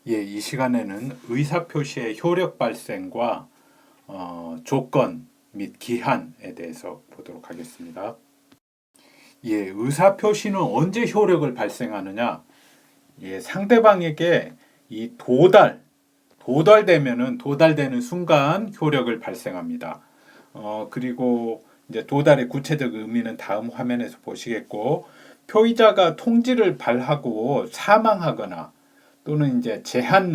예, 이 시간에는 의사표시의 효력 발생과 조건 및 기한에 대해서 보도록 하겠습니다. 예, 의사표시는 언제 효력을 발생하느냐? 예, 상대방에게 이 도달되는 순간 효력을 발생합니다. 그리고 이제 도달의 구체적 의미는 다음 화면에서 보시겠고, 표의자가 통지를 발하고 사망하거나 또는 이제 제한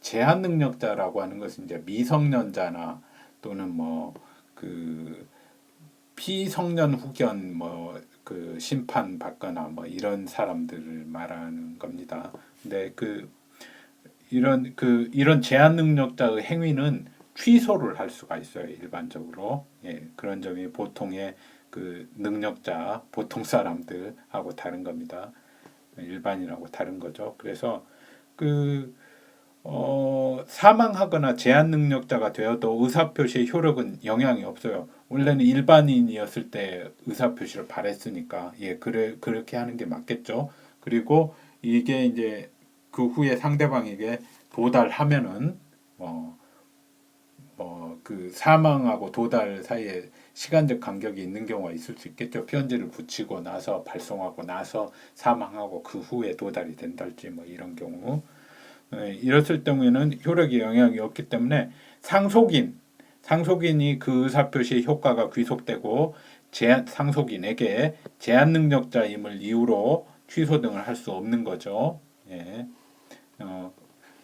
능력자라고 하는 것은 이제 미성년자나 또는 뭐 그 피성년 후견 뭐 그 심판 받거나 뭐 이런 사람들을 말하는 겁니다. 근데 이런 제한 능력자의 행위는 취소를 할 수가 있어요. 일반적으로. 예, 그런 점이 보통의 그 능력자, 보통 사람들하고 다른 겁니다. 일반인하고 다른 거죠. 그래서 그 사망하거나 제한 능력자가 되어도 의사표시의 효력은 영향이 없어요. 원래는 일반인이었을 때 의사표시를 발했으니까 그렇게 하는 게 맞겠죠. 그리고 이게 이제 그 후에 상대방에게 도달하면은 그 사망하고 도달 사이에 시간적 간격이 있는 경우가 있을 수 있겠죠. 편지를 붙이고 나서 발송하고 나서 사망하고 그 후에 도달이 된달지 뭐 이런 경우. 이랬을 경우에는 효력에 영향이 없기 때문에 상속인이 그 의사표시의 효과가 귀속되고 상속인에게 제한 능력자임을 이유로 취소 등을 할 수 없는 거죠. 예.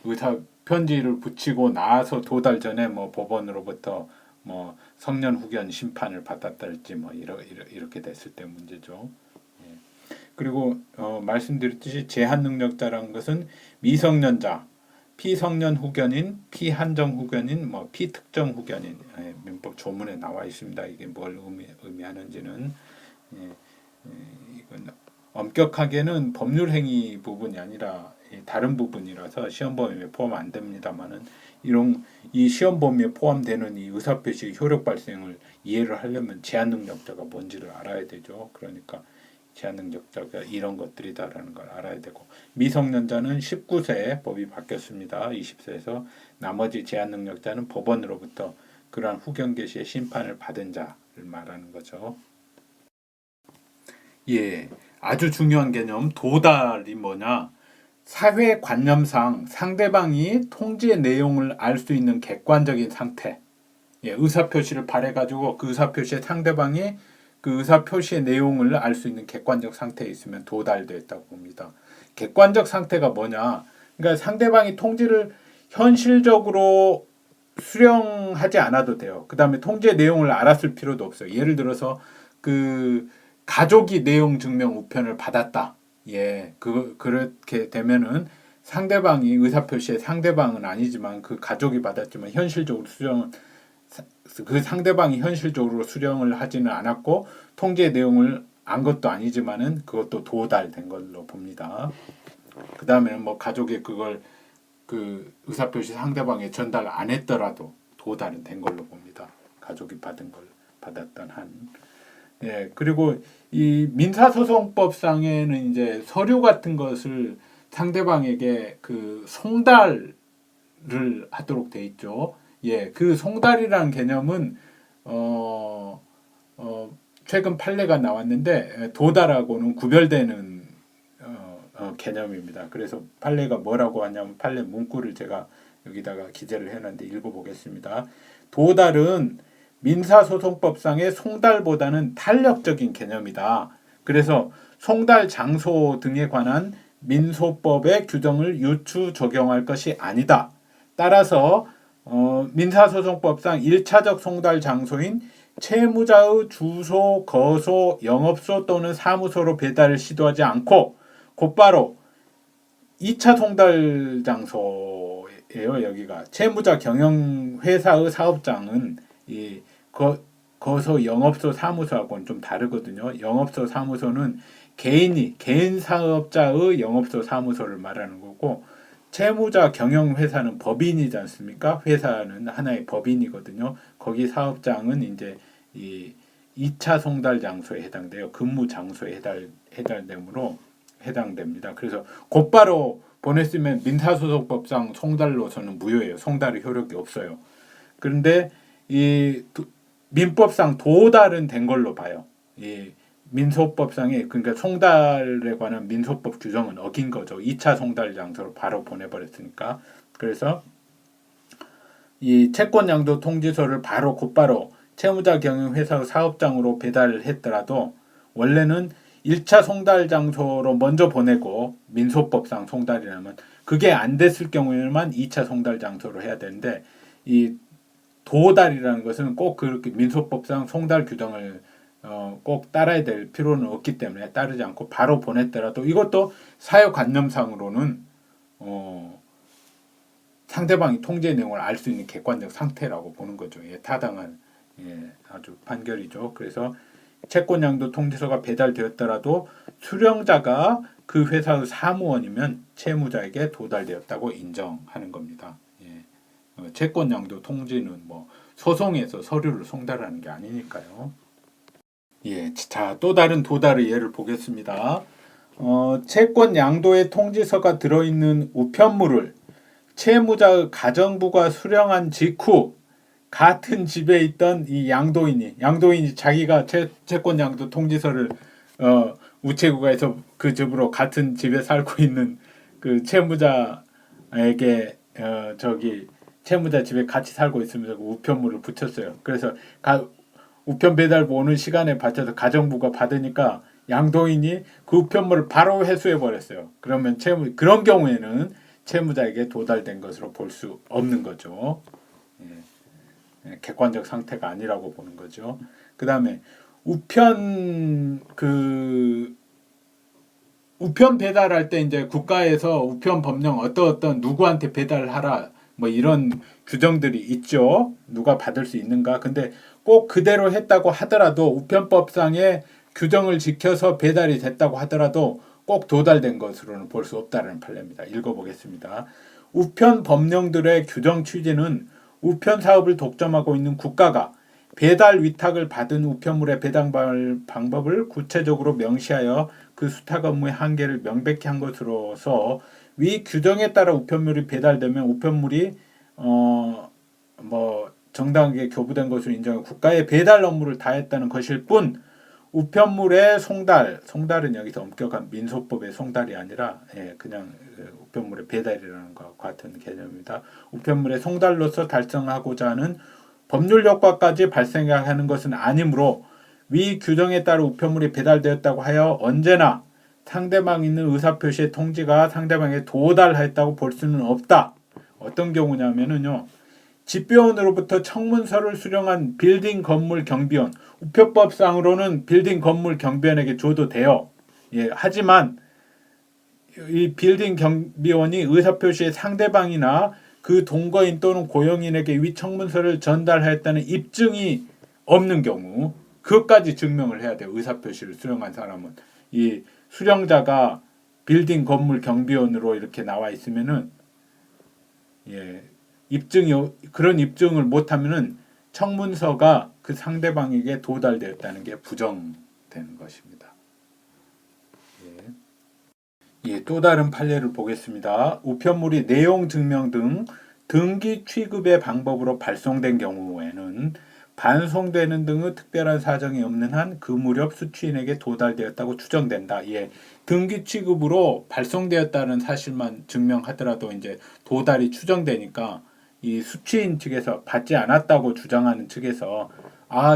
의사 편지를 붙이고 나서 도달 전에 뭐 법원으로부터 뭐 성년 후견 심판을 받았달지 뭐 이렇게 됐을 때 문제죠. 그리고 말씀드렸듯이 제한 능력자라는 것은 미성년자, 피성년 후견인, 피한정 후견인, 뭐 피특정 후견인 민법 조문에 나와 있습니다. 이게 뭘 의미하는지는 이건 엄격하게는 법률 행위 부분이 아니라 다른 부분이라서 시험 범위에 포함 안 됩니다만은 이 시험 범위에 포함되는 이 의사표시 효력 발생을 이해를 하려면 제한 능력자가 뭔지를 알아야 되죠. 그러니까 제한 능력자가 이런 것들이다라는 걸 알아야 되고 미성년자는 19세 법이 바뀌었습니다. 20세에서 나머지 제한 능력자는 법원으로부터 그러한 후견 개시의 심판을 받은 자를 말하는 거죠. 예, 아주 중요한 개념 도달이 뭐냐? 사회관념상 상대방이 통지의 내용을 알 수 있는 객관적인 상태. 예, 의사표시를 발해가지고 그 의사표시에 상대방이 그 의사표시의 내용을 알 수 있는 객관적 상태에 있으면 도달됐다고 봅니다. 객관적 상태가 뭐냐? 그러니까 상대방이 통지를 현실적으로 수령하지 않아도 돼요. 그 다음에 통지의 내용을 알았을 필요도 없어요. 예를 들어서 그 가족이 내용 증명 우편을 받았다. 예, 그렇게 되면은 상대방이 의사표시의 상대방은 아니지만 그 가족이 받았지만 현실적으로 그 상대방이 현실적으로 수령을 하지는 않았고 통지의 내용을 안 것도 아니지만은 그것도 도달된 걸로 봅니다. 그 다음에는 뭐 가족이 그걸 그 의사표시 상대방에 전달 안 했더라도 도달은 된 걸로 봅니다. 가족이 받았던 한. 예, 그리고 이 민사소송법상에는 이제 서류 같은 것을 상대방에게 그 송달을 하도록 돼 있죠. 예, 그 송달이라는 개념은 최근 판례가 나왔는데 도달하고는 구별되는 개념입니다. 그래서 판례가 뭐라고 하냐면 판례 문구를 제가 여기다가 기재를 해놨는데 읽어보겠습니다. 도달은 민사소송법상의 송달보다는 탄력적인 개념이다. 그래서 송달 장소 등에 관한 민소법의 규정을 유추 적용할 것이 아니다. 따라서 민사소송법상 1차적 송달 장소인 채무자의 주소, 거소, 영업소 또는 사무소로 배달을 시도하지 않고 곧바로 2차 송달 장소예요. 여기가 채무자 경영회사의 사업장은 이 거소, 영업소, 사무소하고는 좀 다르거든요. 영업소, 사무소는 개인 사업자의 영업소, 사무소를 말하는 거고 채무자 경영회사는 법인이지 않습니까? 회사는 하나의 법인이거든요. 거기 사업장은 이제 이 2차 송달 장소에 해당돼요. 근무 장소에 해당되므로 해당됩니다. 그래서 곧바로 보냈으면 민사소송법상 송달로서는 무효예요. 송달의 효력이 없어요. 그런데 이 민법상 도달은 된 걸로 봐요. 이 민소법상에 그러니까 송달에 관한 민소법 규정은 어긴 거죠. 2차 송달 장소로 바로 보내버렸으니까. 그래서 이 채권 양도 통지서를 곧바로 채무자 경영 회사 사업장으로 배달을 했더라도 원래는 1차 송달 장소로 먼저 보내고 민소법상 송달이라면 그게 안 됐을 경우에만 2차 송달 장소로 해야 되는데 이 도달이라는 것은 꼭 그렇게 민소법상 송달 규정을 꼭 따라야 될 필요는 없기 때문에 따르지 않고 바로 보냈더라도 이것도 사회관념상으로는 상대방이 통제 내용을 알 수 있는 객관적 상태라고 보는 거죠. 예, 타당한 아주 판결이죠. 그래서 채권양도 통지서가 배달되었더라도 수령자가 그 회사의 사무원이면 채무자에게 도달되었다고 인정하는 겁니다. 예. 채권양도 통지는 뭐 소송에서 서류를 송달하는 게 아니니까요. 예, 자, 또 다른 도달의 예를 보겠습니다. 채권 양도의 통지서가 들어있는 우편물을 채무자의 가정부가 수령한 직후 같은 집에 있던 이 양도인이 자기가 채권 양도 통지서를 우체국에서 그 집으로 같은 집에 살고 있는 그 채무자에게 채무자 집에 같이 살고 있으면서 그 우편물을 붙였어요. 그래서 우편 배달부 오는 시간에 받쳐서 가정부가 받으니까 양도인이 그 우편물을 바로 회수해 버렸어요. 그러면 그런 경우에는 채무자에게 도달된 것으로 볼 수 없는 거죠. 객관적 상태가 아니라고 보는 거죠. 그 다음에 우편 배달할 때 이제 국가에서 우편 법령 어떤 누구한테 배달하라 뭐 이런 규정들이 있죠. 누가 받을 수 있는가. 근데 꼭 그대로 했다고 하더라도 우편법상의 규정을 지켜서 배달이 됐다고 하더라도 꼭 도달된 것으로는 볼 수 없다는 판례입니다. 읽어보겠습니다. 우편 법령들의 규정 취지는 우편 사업을 독점하고 있는 국가가 배달 위탁을 받은 우편물의 배달 방법을 구체적으로 명시하여 그 수탁 업무의 한계를 명백히 한 것으로서 위 규정에 따라 우편물이 배달되면 우편물이 정당하게 교부된 것으로 인정해 국가의 배달 업무를 다했다는 것일 뿐 우편물의 송달은 여기서 엄격한 민소법의 송달이 아니라 그냥 우편물의 배달이라는 것과 같은 개념입니다. 우편물의 송달로서 달성하고자 하는 법률 효과까지 발생하는 것은 아니므로 위 규정에 따라 우편물이 배달되었다고 하여 언제나 상대방이 있는 의사표시의 통지가 상대방에게 도달했다고 볼 수는 없다. 어떤 경우냐면요. 집배원으로부터 청문서를 수령한 빌딩 건물 경비원, 우편법상으로는 빌딩 건물 경비원에게 줘도 돼요. 하지만 이 빌딩 경비원이 의사표시의 상대방이나 그 동거인 또는 고용인에게 위 청문서를 전달하였다는 입증이 없는 경우 그것까지 증명을 해야 돼요. 의사표시를 수령한 사람은. 이 수령자가 빌딩 건물 경비원으로 이렇게 나와 있으면은 그런 입증을 못하면은 청문서가 그 상대방에게 도달되었다는 게 부정되는 것입니다. 또 다른 판례를 보겠습니다. 우편물이 내용 증명 등 등기 취급의 방법으로 발송된 경우에는 반송되는 등의 특별한 사정이 없는 한 그 무렵 수취인에게 도달되었다고 추정된다. 등기 취급으로 발송되었다는 사실만 증명하더라도 이제 도달이 추정되니까 이 수취인 측에서 받지 않았다고 주장하는 측에서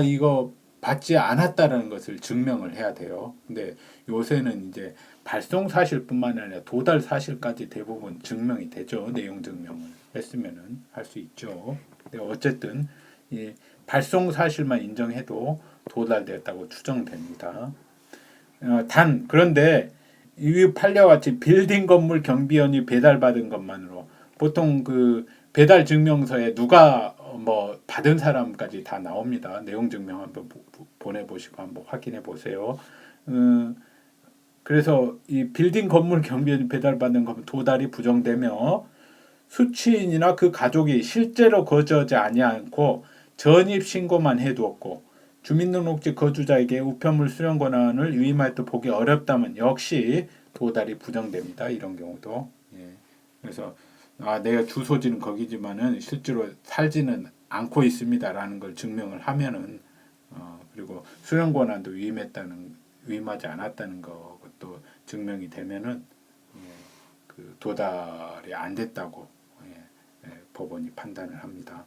이거 받지 않았다라는 것을 증명을 해야 돼요. 근데 요새는 이제 발송 사실뿐만 아니라 도달 사실까지 대부분 증명이 되죠. 내용 증명을 했으면은 할 수 있죠. 근데 어쨌든 이 발송 사실만 인정해도 도달되었다고 추정됩니다. 그런데 이 판례와 같이 빌딩 건물 경비원이 배달받은 것만으로 보통 그 배달 증명서에 누가 받은 사람까지 다 나옵니다. 내용 증명 한번 보내보시고 한번 확인해 보세요. 그래서 이 빌딩 건물 경비원이 배달받는 것은 도달이 부정되며 수취인이나 그 가족이 실제로 거주하지 아니하고 전입 신고만 해두었고 주민등록지 거주자에게 우편물 수령 권한을 위임하였다 보기 어렵다면 역시 도달이 부정됩니다. 이런 경우도 예. 그래서 내가 주소지는 거기지만은 실제로 살지는 않고 있습니다라는 걸 증명을 하면은 그리고 수령 권한도 위임하지 않았다는 것도 증명이 되면은 그 도달이 안 됐다고 법원이 판단을 합니다.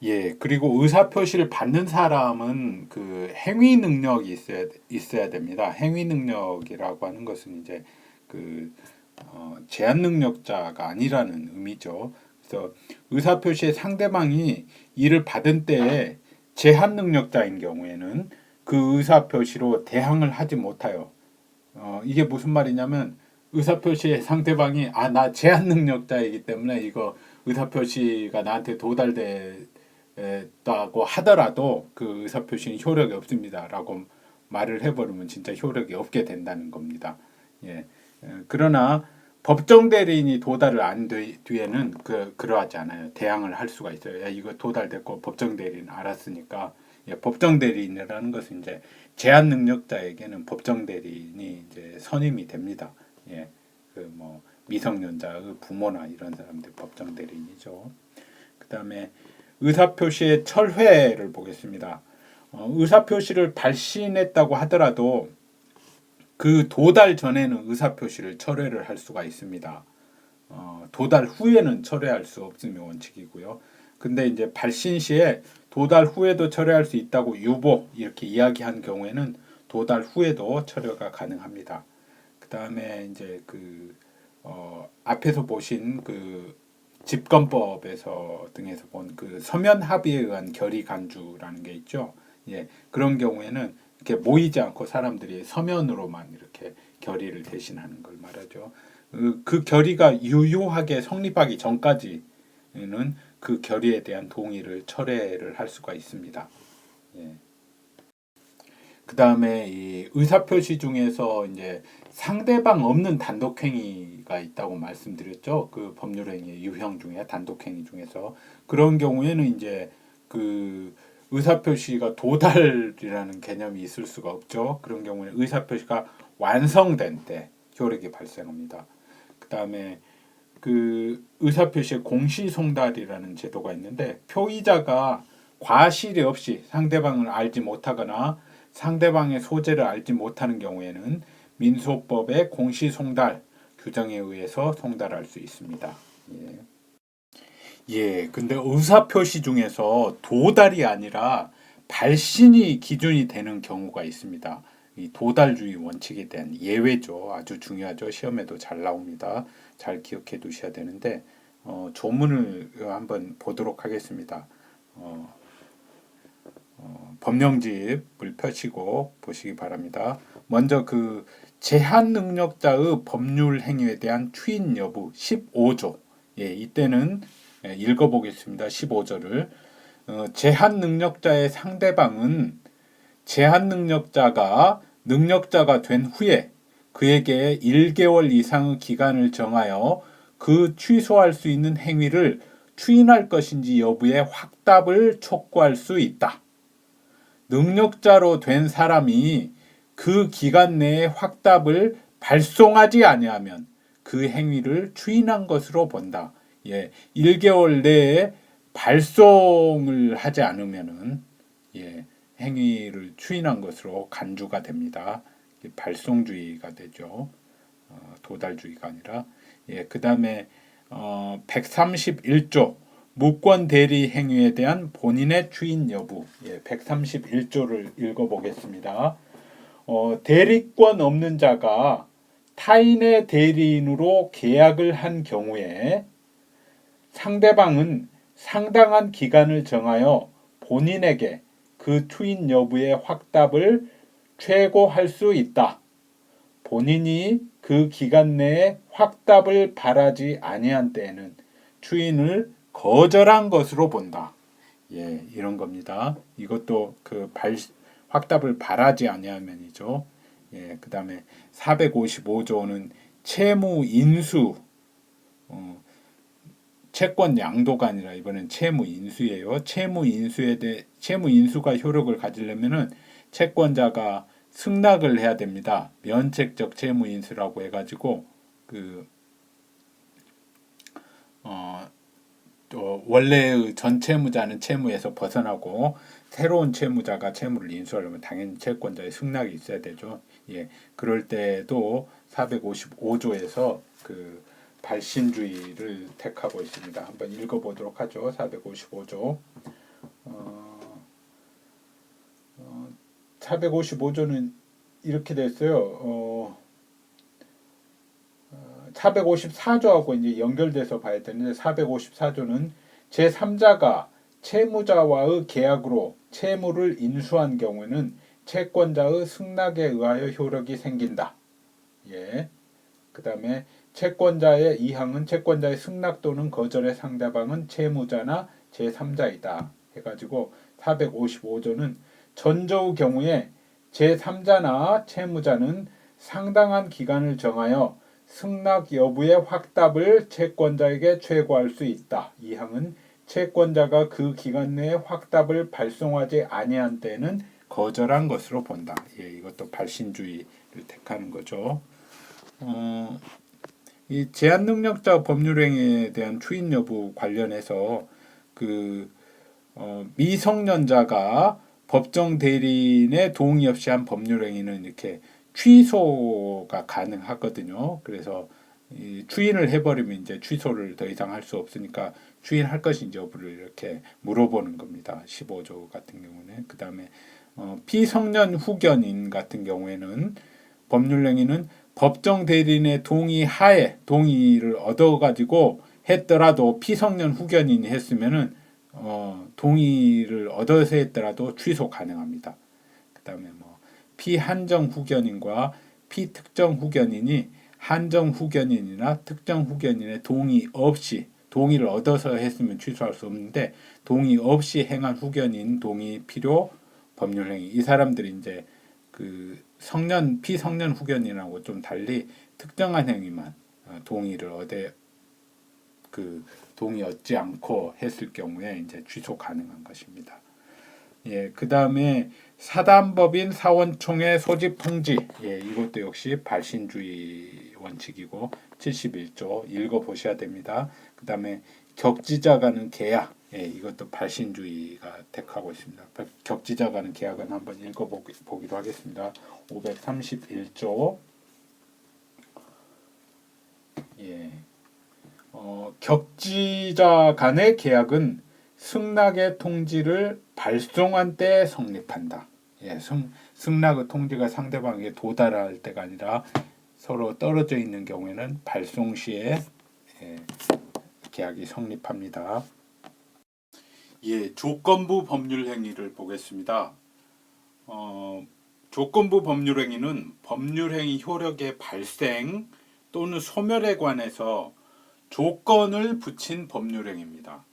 예, 그리고 의사 표시를 받는 사람은 그 행위 능력이 있어야 됩니다. 행위 능력이라고 하는 것은 이제 그 제한 능력자가 아니라는 의미죠. 그래서 의사 표시의 상대방이 이를 받은 때에 제한 능력자인 경우에는 그 의사 표시로 대항을 하지 못해요. 이게 무슨 말이냐면 의사 표시의 상대방이 나 제한 능력자이기 때문에 이거 의사 표시가 나한테 도달됐다고 하더라도 그 의사 표시는 효력이 없습니다라고 말을 해버리면 진짜 효력이 없게 된다는 겁니다. 예. 그러나 법정 대리인이 도달을 안 뒤에는 그러하지 않아요. 대항을 할 수가 있어요. 야, 이거 도달됐고 법정 대리인 알았으니까. 법정 대리인이라는 것은 이제 제한 능력자에게는 법정 대리인이 이제 선임이 됩니다. 예, 그 뭐 미성년자의 부모나 이런 사람들 법정 대리인이죠. 그다음에 의사 표시의 철회를 보겠습니다. 의사 표시를 발신했다고 하더라도 그 도달 전에는 의사 표시를 철회를 할 수가 있습니다. 도달 후에는 철회할 수 없음이 원칙이고요. 근데 이제 발신 시에 도달 후에도 철회할 수 있다고 유보 이렇게 이야기한 경우에는 도달 후에도 철회가 가능합니다. 그 다음에 이제 앞에서 보신 그 집권법에서 등에서 본 그 서면 합의에 의한 결의 간주라는 게 있죠. 예, 그런 경우에는 이렇게 모이지 않고 사람들이 서면으로만 이렇게 결의를 대신하는 걸 말하죠. 그 결의가 유효하게 성립하기 전까지는 그 결의에 대한 동의를 철회를 할 수가 있습니다. 예. 그 다음에 이 의사표시 중에서 이제 상대방 없는 단독행위가 있다고 말씀드렸죠. 그 법률행위 유형 중에 단독행위 중에서 그런 경우에는 이제 그 의사표시가 도달이라는 개념이 있을 수가 없죠. 그런 경우에 의사표시가 완성된 때 효력이 발생합니다. 그 다음에 그 의사표시의 공시송달이라는 제도가 있는데 표의자가 과실이 없이 상대방을 알지 못하거나 상대방의 소재를 알지 못하는 경우에는 민소법의 공시송달 규정에 의해서 송달할 수 있습니다. 예. 예, 근데 의사표시 중에서 도달이 아니라 발신이 기준이 되는 경우가 있습니다. 이 도달주의 원칙에 대한 예외죠. 아주 중요하죠. 시험에도 잘 나옵니다. 잘 기억해 두셔야 되는데 조문을 한번 보도록 하겠습니다. 법령집을 펴시고 보시기 바랍니다. 먼저 그 제한 능력자의 법률 행위에 대한 추인 여부 15조. 예, 이때는 읽어보겠습니다. 15절을 제한 능력자의 상대방은 제한 능력자가 된 후에 그에게 1개월 이상의 기간을 정하여 그 취소할 수 있는 행위를 추인할 것인지 여부에 확답을 촉구할 수 있다. 능력자로 된 사람이 그 기간 내에 확답을 발송하지 아니하면 그 행위를 추인한 것으로 본다. 예, 1개월 내에 발송을 하지 않으면은 행위를 추인한 것으로 간주가 됩니다. 발송주의가 되죠. 도달주의가 아니라. 그 다음에 131조 무권 대리 행위에 대한 본인의 추인 여부. 131조를 읽어보겠습니다. 대리권 없는 자가 타인의 대리인으로 계약을 한 경우에 상대방은 상당한 기간을 정하여 본인에게 그 추인 여부의 확답을 최고할 수 있다. 본인이 그 기간 내에 확답을 바라지 아니한 때에는 추인을 거절한 것으로 본다. 이런 겁니다. 이것도 확답을 바라지 아니하면이죠. 그 다음에 455조는 채무 인수, 채권 양도가 아니라 이번엔 채무 인수예요. 채무 인수가 효력을 가지려면은 채권자가 승낙을 해야 됩니다. 면책적 채무 인수라고 해가지고 원래의 전 채무자는 채무에서 벗어나고 새로운 채무자가 채무를 인수하려면 당연히 채권자의 승낙이 있어야 되죠. 예, 그럴 때도 455조에서 그 발신주의를 택하고 있습니다. 한번 읽어보도록 하죠. 455조. 455조는 이렇게 됐어요. 454조하고 이제 연결돼서 봐야 되는데 454조는 제3자가 채무자와의 계약으로 채무를 인수한 경우에는 채권자의 승낙에 의하여 효력이 생긴다. 예. 그다음에 채권자의 2항은 채권자의 승낙 또는 거절의 상대방은 채무자나 제3자이다. 해가지고 455조는 전조의 경우에 제3자나 채무자는 상당한 기간을 정하여 승낙 여부의 확답을 채권자에게 최고할 수 있다. 2항은 채권자가 그 기간 내에 확답을 발송하지 아니한 때는 거절한 것으로 본다. 예, 이것도 발신주의를 택하는 거죠. 이 제한능력자 법률행위에 대한 추인 여부 관련해서 미성년자가 법정 대리인의 동의 없이 한 법률행위는 이렇게 취소가 가능하거든요. 그래서 이 추인을 해버리면 이제 취소를 더 이상 할 수 없으니까 추인할 것인지 여부를 이렇게 물어보는 겁니다. 15조 같은 경우는. 그 다음에 피성년 후견인 같은 경우에는 법률행위는 법정 대리인의 동의하에 동의를 얻어가지고 했더라도 피성년 후견인이 했으면은 동의를 얻어서 했더라도 취소 가능합니다. 그 다음에 피한정 후견인과 피특정 후견인이 한정 후견인이나 특정 후견인의 동의 없이 동의를 얻어서 했으면 취소할 수 없는데 동의 없이 행한 후견인 동의 필요 법률행위 이 사람들이 이제 그 피성년 후견인하고 좀 달리 특정한 행위만 동의를 동의 얻지 않고 했을 경우에 이제 취소 가능한 것입니다. 예, 그 다음에 사단법인 사원총회 소집 통지, 예, 이것도 역시 발신주의 원칙이고 71조 읽어 보셔야 됩니다. 그 다음에 격지자 간의 계약, 예, 이것도 발신주의가 택하고 있습니다. 격지자 간의 계약은 한번 읽어 보기로 하겠습니다. 531조, 예, 격지자 간의 계약은 승낙의 통지를 발송한 때 성립한다. 예, 승낙의 통지가 상대방에게 도달할 때가 아니라 서로 떨어져 있는 경우에는 발송 시에 계약이 성립합니다. 예, 조건부 법률행위를 보겠습니다. 조건부 법률행위는 법률행위 효력의 발생 또는 소멸에 관해서 조건을 붙인 법률행위입니다.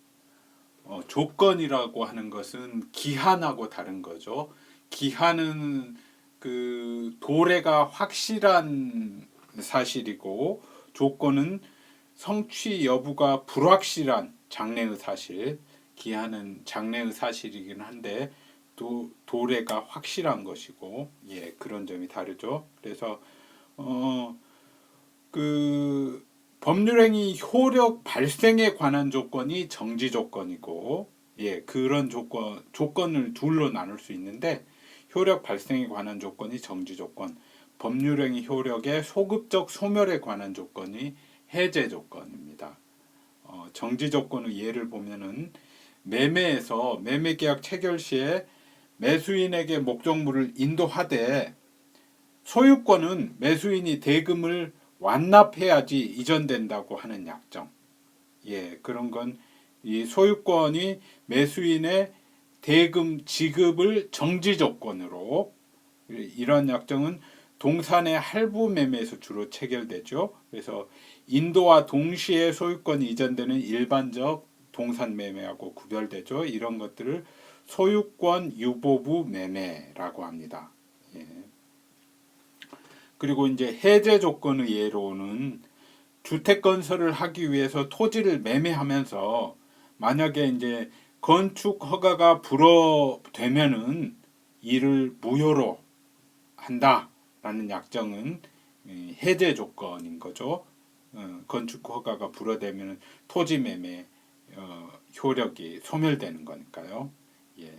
조건이라고 하는 것은 기한하고 다른 거죠. 기한은 그 도래가 확실한 사실이고 조건은 성취 여부가 불확실한 장래의 사실. 기한은 장래의 사실이긴 한데 도래가 확실한 것이고 예, 그런 점이 다르죠. 그래서 법률행위 효력 발생에 관한 조건이 정지 조건이고, 예, 그런 조건을 둘로 나눌 수 있는데, 효력 발생에 관한 조건이 정지 조건, 법률행위 효력의 소급적 소멸에 관한 조건이 해제 조건입니다. 정지 조건의 예를 보면은 매매에서 매매계약 체결 시에 매수인에게 목적물을 인도하되 소유권은 매수인이 대금을 완납해야지 이전된다고 하는 약정. 예, 그런 건 이 소유권이 매수인의 대금 지급을 정지 조건으로 이런 약정은 동산의 할부 매매에서 주로 체결되죠. 그래서 인도와 동시에 소유권이 이전되는 일반적 동산 매매하고 구별되죠. 이런 것들을 소유권 유보부 매매라고 합니다. 예. 그리고 이제 해제 조건의 예로는 주택 건설을 하기 위해서 토지를 매매하면서 만약에 이제 건축 허가가 불어되면은 이를 무효로 한다라는 약정은 해제 조건인 거죠. 건축 허가가 불어되면은 토지 매매 효력이 소멸되는 거니까요. 예.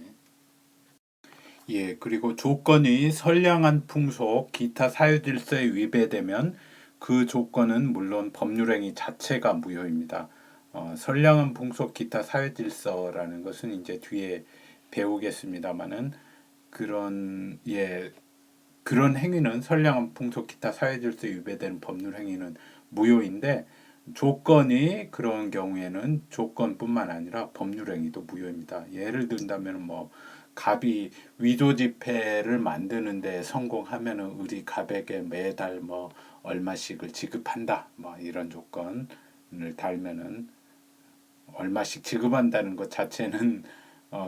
예, 그리고 조건이 선량한 풍속, 기타 사유질서에 위배되면 그 조건은 물론 법률행위 자체가 무효입니다. 선량한 풍속, 기타 사유질서라는 것은 이제 뒤에 배우겠습니다만은 그런 행위는 선량한 풍속, 기타 사유질서에 위배되는 법률행위는 무효인데 조건이 그런 경우에는 조건뿐만 아니라 법률행위도 무효입니다. 예를 든다면 뭐 갑이 위조 지폐를 만드는데 성공하면은 우리 갑에게 매달 뭐 얼마씩을 지급한다. 뭐 이런 조건을 달면은 얼마씩 지급한다는 것 자체는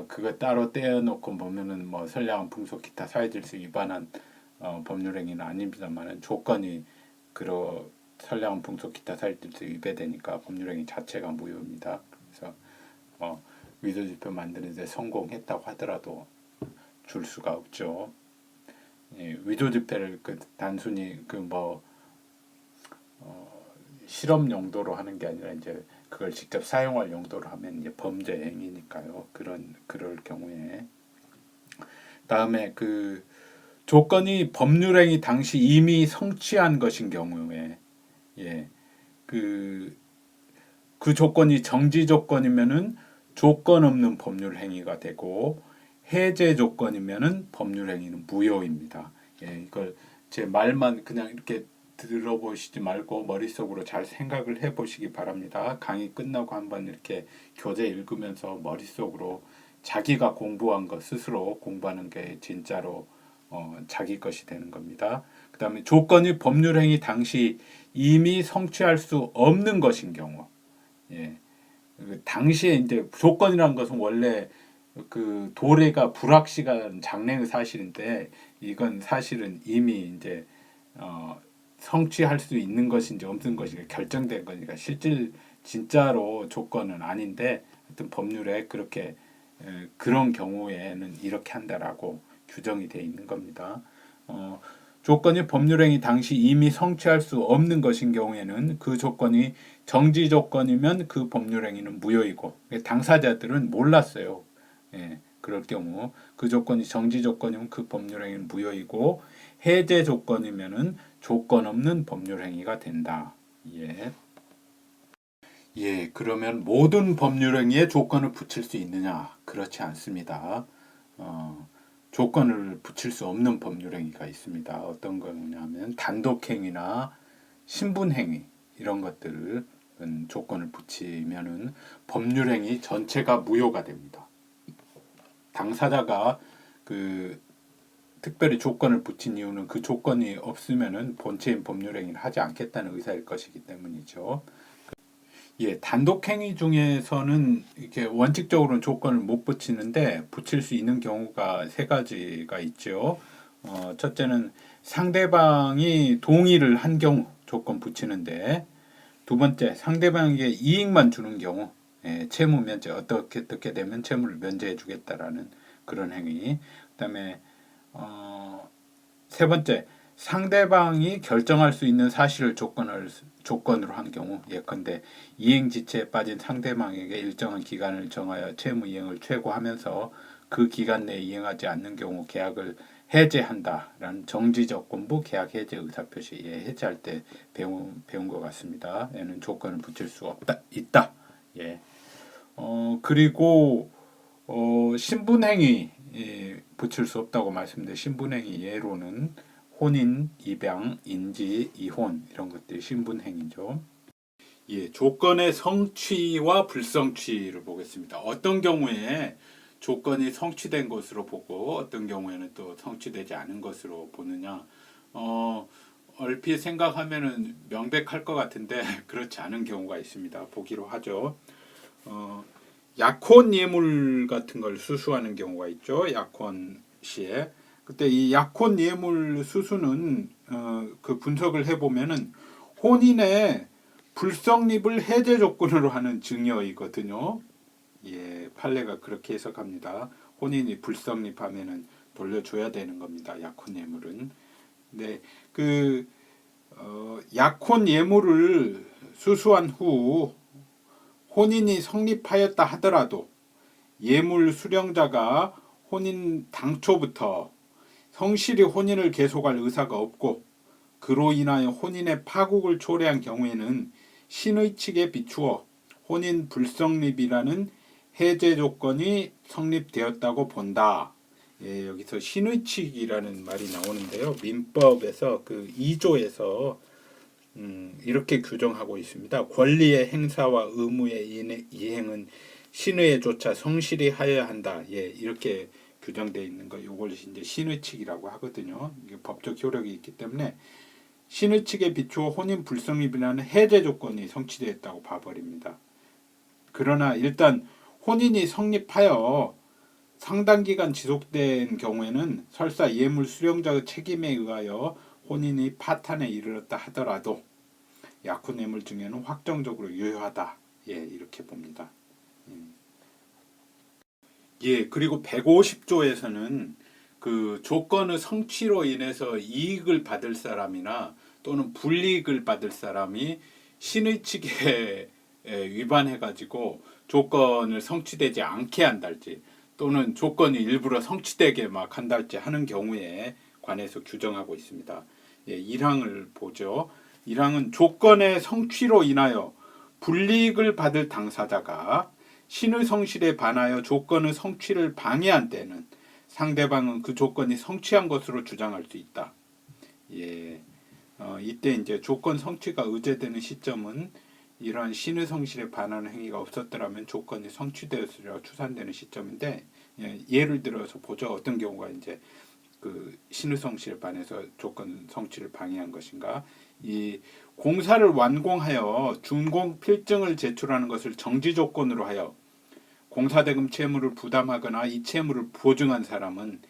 그거 따로 떼어놓고 보면은 뭐 선량한 풍속 기타 사회질서 위반한 법률행위는 아닙니다만은 조건이 그러 선량한 풍속 기타 사회질서 위배되니까 법률행위 자체가 무효입니다. 그래서 위조지표 만드는데 성공했다고 하더라도 줄 수가 없죠. 예, 위조지폐를 단순히 실험 용도로 하는 게 아니라 이제 그걸 직접 사용할 용도로 하면 이제 범죄 행위니까요. 그럴 경우에 다음에 그 조건이 법률행위 당시 이미 성취한 것인 경우에 그 조건이 정지 조건이면은 조건 없는 법률 행위가 되고 해제 조건이면은 법률 행위는 무효입니다. 예, 이걸 제 말만 그냥 이렇게 들어보시지 말고 머릿속으로 잘 생각을 해보시기 바랍니다. 강의 끝나고 한번 이렇게 교재 읽으면서 머릿속으로 자기가 공부한 것 스스로 공부하는 게 진짜로 자기 것이 되는 겁니다. 그 다음에 조건이 법률행위 당시 이미 성취할 수 없는 것인 경우, 예, 당시에 이제 조건이라는 것은 원래 그 도래가 불확실한 장래의 사실인데 이건 사실은 이미 이제 성취할 수 있는 것인지 없는 것인지 결정된 거니까 실질 진짜로 조건은 아닌데 하여튼 법률에 그렇게 그런 경우에는 이렇게 한다라고 규정이 되어 있는 겁니다. 조건이 법률행위 당시 이미 성취할 수 없는 것인 경우에는 그 조건이 정지 조건이면 그 법률행위는 무효이고 당사자들은 몰랐어요. 예, 그럴 경우 그 조건이 정지 조건이면 그 법률행위는 무효이고 해제 조건이면은 조건 없는 법률행위가 된다. 예. 예, 그러면 모든 법률행위에 조건을 붙일 수 있느냐? 그렇지 않습니다. 조건을 붙일 수 없는 법률행위가 있습니다. 어떤 거냐면 단독행위나 신분행위 이런 것들은 조건을 붙이면은 법률행위 전체가 무효가 됩니다. 당사자가 그 특별히 조건을 붙인 이유는 그 조건이 없으면은 본체인 법률행위를 하지 않겠다는 의사일 것이기 때문이죠. 예, 단독행위 중에서는 이렇게 원칙적으로는 조건을 못 붙이는데 붙일 수 있는 경우가 세 가지가 있죠. 첫째는 상대방이 동의를 한 경우 조건 붙이는데, 두 번째 상대방에게 이익만 주는 경우, 채무 면제 어떻게 되면 채무를 면제해 주겠다라는 그런 행위. 그다음에 세 번째 상대방이 결정할 수 있는 사실을 조건으로 한 경우, 예컨대 이행지체에 빠진 상대방에게 일정한 기간을 정하여 채무 이행을 최고하면서 그 기간 내에 이행하지 않는 경우 계약을 해제한다라는 정지조건부 계약 해제 의사표시. 해제할 때 배운 것 같습니다. 얘는 조건을 붙일 수 있다. 예. 그리고 신분행위 붙일 수 없다고 말씀드린 신분행위 예로는 혼인, 입양, 인지, 이혼 이런 것들이 신분행위죠. 예, 조건의 성취와 불성취를 보겠습니다. 어떤 경우에 조건이 성취된 것으로 보고 어떤 경우에는 또 성취되지 않은 것으로 보느냐. 얼핏 생각하면은 명백할 것 같은데 그렇지 않은 경우가 있습니다. 보기로 하죠. 약혼 예물 같은 걸 수수하는 경우가 있죠. 약혼 시에. 그때 이 약혼 예물 수수는 그 분석을 해보면은 혼인의 불성립을 해제 조건으로 하는 증여이거든요. 예, 판례가 그렇게 해석합니다. 혼인이 불성립하면은 돌려줘야 되는 겁니다. 약혼 예물은. 네, 약혼 예물을 수수한 후 혼인이 성립하였다 하더라도 예물 수령자가 혼인 당초부터 성실히 혼인을 계속할 의사가 없고 그로 인하여 혼인의 파국을 초래한 경우에는 신의 측에 비추어 혼인 불성립이라는 해제 조건이 성립되었다고 본다. 예, 여기서 신의 측이라는 말이 나오는데요. 민법에서 그 2조에서 이렇게 규정하고 있습니다. 권리의 행사와 의무의 이행은 신의에조차 성실히 하여야 한다. 예, 이렇게 규정되어 있는 거. 이걸 이제 신의 측이라고 하거든요. 이게 법적 효력이 있기 때문에 신의 측에 비추어 혼인 불성립이라는 해제 조건이 성취되었다고 봐버립니다. 그러나 일단 혼인이 성립하여 상당 기간 지속된 경우에는 설사 예물 수령자의 책임에 의하여 혼인이 파탄에 이르렀다 하더라도 약혼예물 중에는 확정적으로 유효하다. 예, 이렇게 봅니다. 예, 그리고 150조에서는 그 조건의 성취로 인해서 이익을 받을 사람이나 또는 불이익을 받을 사람이 신의 측에 위반해 가지고 조건을 성취되지 않게 한달지 또는 조건이 일부러 성취되게 막 한달지 하는 경우에 관해서 규정하고 있습니다. 예, 1항을 보죠. 1항은 조건의 성취로 인하여 불이익을 받을 당사자가 신의 성실에 반하여 조건의 성취를 방해한 때는 상대방은 그 조건이 성취한 것으로 주장할 수 있다. 예, 이때 이제 조건 성취가 의제되는 시점은 이러한 신의 성실에 반하는 행위가 없었더라면 조건이 성취되었으리라 추산되는 시점인데, 예, 예를 들어서 보죠. 어떤 경우가 이제 그 신의 성실에 반해서 조건 성취를 방해한 것인가? 이 공사를 완공하여 준공 필증을 제출하는 것을 정지 조건으로 하여 공사대금 채무를 부담하거나 이 채무를 보증한 사람은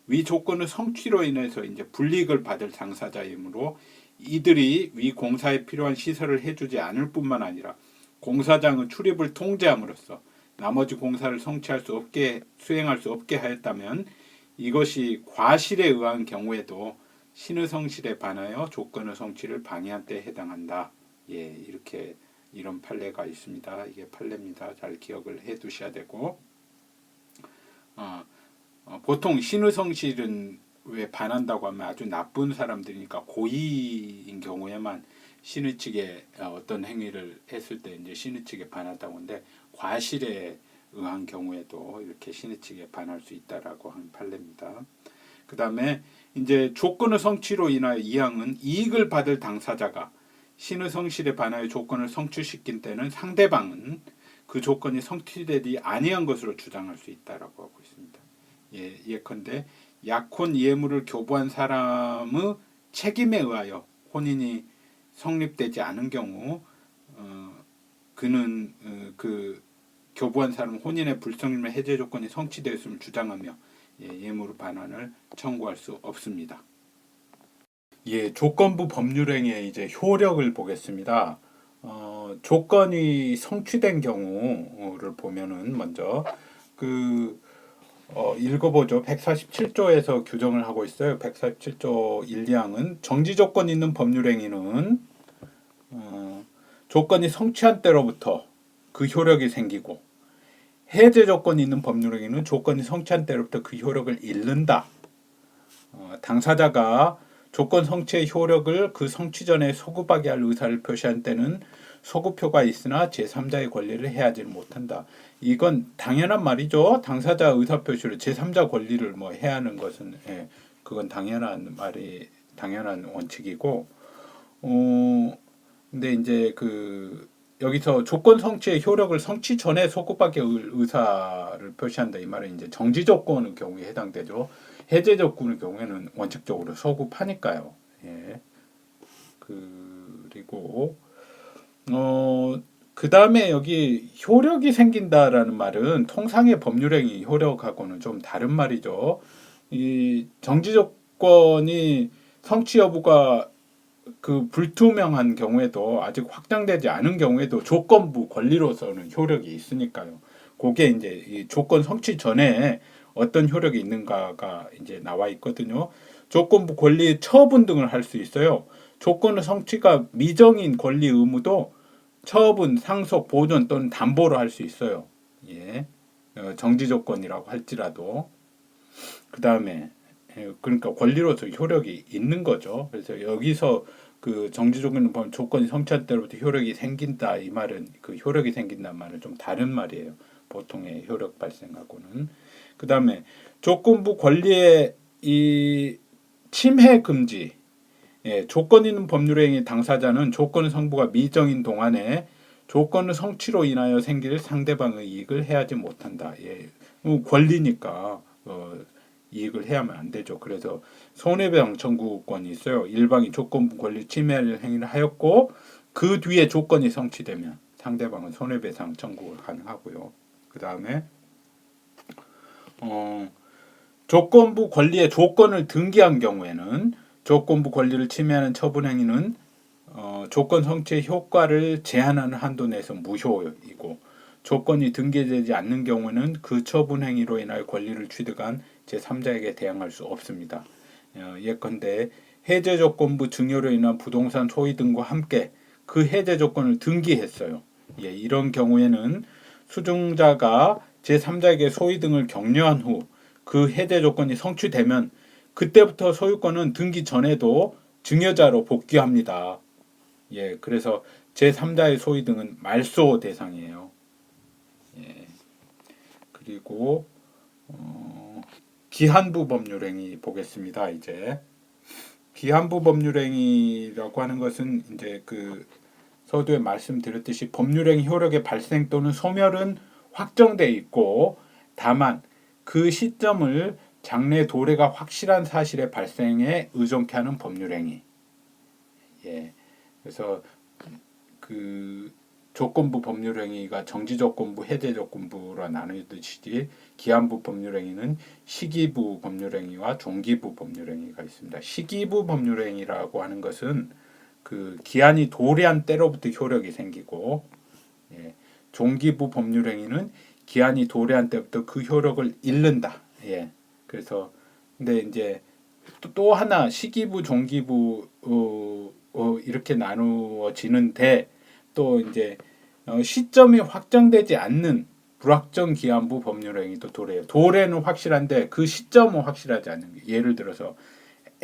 위 조건의 성취로 인해서 이제 불이익을 받을 당사자이므로 이들이 위 공사에 필요한 시설을 해주지 않을 뿐만 아니라 공사장의 출입을 통제함으로써 나머지 공사를 성취할 수 없게 수행할 수 없게 하였다면 이것이 과실에 의한 경우에도 신의 성실에 반하여 조건의 성취를 방해한 때에 해당한다. 예, 이렇게 이런 판례가 있습니다. 이게 판례입니다. 잘 기억을 해 두셔야 되고, 보통 신의 성실은 왜 반한다고 하면 아주 나쁜 사람들이니까 고의인 경우에만 신의 측에 어떤 행위를 했을 때 이제 신의 측에 반한다고 하는데, 과실에 의한 경우에도 이렇게 신의 측에 반할 수 있다라고 하는 판례입니다. 그 다음에 이제 조건의 성취로 인하여 이항은 이익을 받을 당사자가 신의 성실에 반하여 조건을 성취시킨 때는 상대방은 그 조건이 성취되지 아니한 것으로 주장할 수 있다라고 하고 있습니다. 예, 예컨대 약혼 예물을 교부한 사람의 책임에 의하여 혼인이 성립되지 않은 경우 그는 그 교부한 사람 혼인의 불성립의 해제 조건이 성취되었음을 주장하며 예물 반환을 청구할 수 없습니다. 예, 조건부 법률행위의 이제 효력을 보겠습니다. 조건이 성취된 경우를 보면은 먼저 읽어보죠. 147조에서 규정을 하고 있어요. 147조 1, 2항은 정지 조건 있는 법률행위는 조건이 성취한 때로부터 그 효력이 생기고 해제 조건이 있는 법률행위는 조건이 성취한 때로부터 그 효력을 잃는다. 당사자가 조건 성취의 효력을 그 성취 전에 소급하게 할 의사를 표시한 때는 소급표가 있으나 제3자의 권리를 해하지는 못한다. 이건 당연한 말이죠. 당사자 의사 표시를 제3자 권리를 뭐 해하는 것은 그건 당연한 원칙이고, 근데 이제 여기서 조건 성취의 효력을 성취 전에 소급하게 의사를 표시한다. 이 말은 이제 정지 조건의 경우에 해당되죠. 해제 조건의 경우에는 원칙적으로 소급하니까요. 예. 그리고 그 다음에 여기 효력이 생긴다라는 말은 통상의 법률행위 효력하고는 좀 다른 말이죠. 이 정지 조건이 성취 여부가 불투명한 경우에도 아직 확정되지 않은 경우에도 조건부 권리로서는 효력이 있으니까요. 그게 이제 이 조건 성취 전에 어떤 효력이 있는가가 이제 나와 있거든요. 조건부 권리 처분 등을 할 수 있어요. 조건의 성취가 미정인 권리 의무도 처분, 상속, 보존 또는 담보로 할 수 있어요. 예. 정지 조건이라고 할지라도. 그 다음에 그러니까 권리로서 효력이 있는 거죠. 그래서 여기서 그 정지 조건을 보면 조건이 성취할 때로부터 효력이 생긴다 이 말은 그 효력이 생긴다는 말은 좀 다른 말이에요. 보통의 효력 발생하고는. 그 다음에 조건부 권리의 이 침해 금지. 예, 조건 있는 법률행위 당사자는 조건 성부가 미정인 동안에 조건의 성취로 인하여 생길 상대방의 이익을 해하지 못한다. 예, 권리니까 이익을 해야만 안 되죠. 그래서 손해배상 청구권이 있어요. 일방이 조건부 권리 침해를 행위를 하였고 그 뒤에 조건이 성취되면 상대방은 손해배상 청구가 가능하고요. 그 다음에 조건부 권리의 조건을 등기한 경우에는 조건부 권리를 침해하는 처분 행위는 조건 성취의 효과를 제한하는 한도 내에서 무효이고 조건이 등기되지 않는 경우는 그 처분 행위로 인하여 권리를 취득한 제3자에게 대항할 수 없습니다. 예컨대 해제 조건부 증여로 인한 부동산 소위 등과 함께 그 해제 조건을 등기했어요. 예, 이런 경우에는 수증자가 제3자에게 소위 등을 격려한 후 그 해제 조건이 성취되면 그때부터 소유권은 등기 전에도 증여자로 복귀합니다. 예, 그래서 제3자의 소위 등은 말소 대상이에요. 예, 그리고 기한부 법률행위 보겠습니다. 이제 기한부 법률행위라고 하는 것은 이제 그 서두에 말씀드렸듯이 법률행위 효력의 발생 또는 소멸은 확정돼 있고 다만 그 시점을 장래 도래가 확실한 사실의 발생에 의존케 하는 법률행위. 예. 그래서 그 조건부 법률행위가 정지조건부, 해제조건부로 나누듯이 기한부 법률행위는 시기부 법률행위와 종기부 법률행위가 있습니다. 시기부 법률행위라고 하는 것은 그 기한이 도래한 때로부터 효력이 생기고, 예, 종기부 법률행위는 기한이 도래한 때부터 그 효력을 잃는다. 예, 그래서 근데 이제 또 하나 시기부, 종기부 이렇게 나누어지는데 또 이제 시점이 확정되지 않는 불확정 기한부 법률행위도 도래해요. 도래는 확실한데 그 시점은 확실하지 않는 게 예를 들어서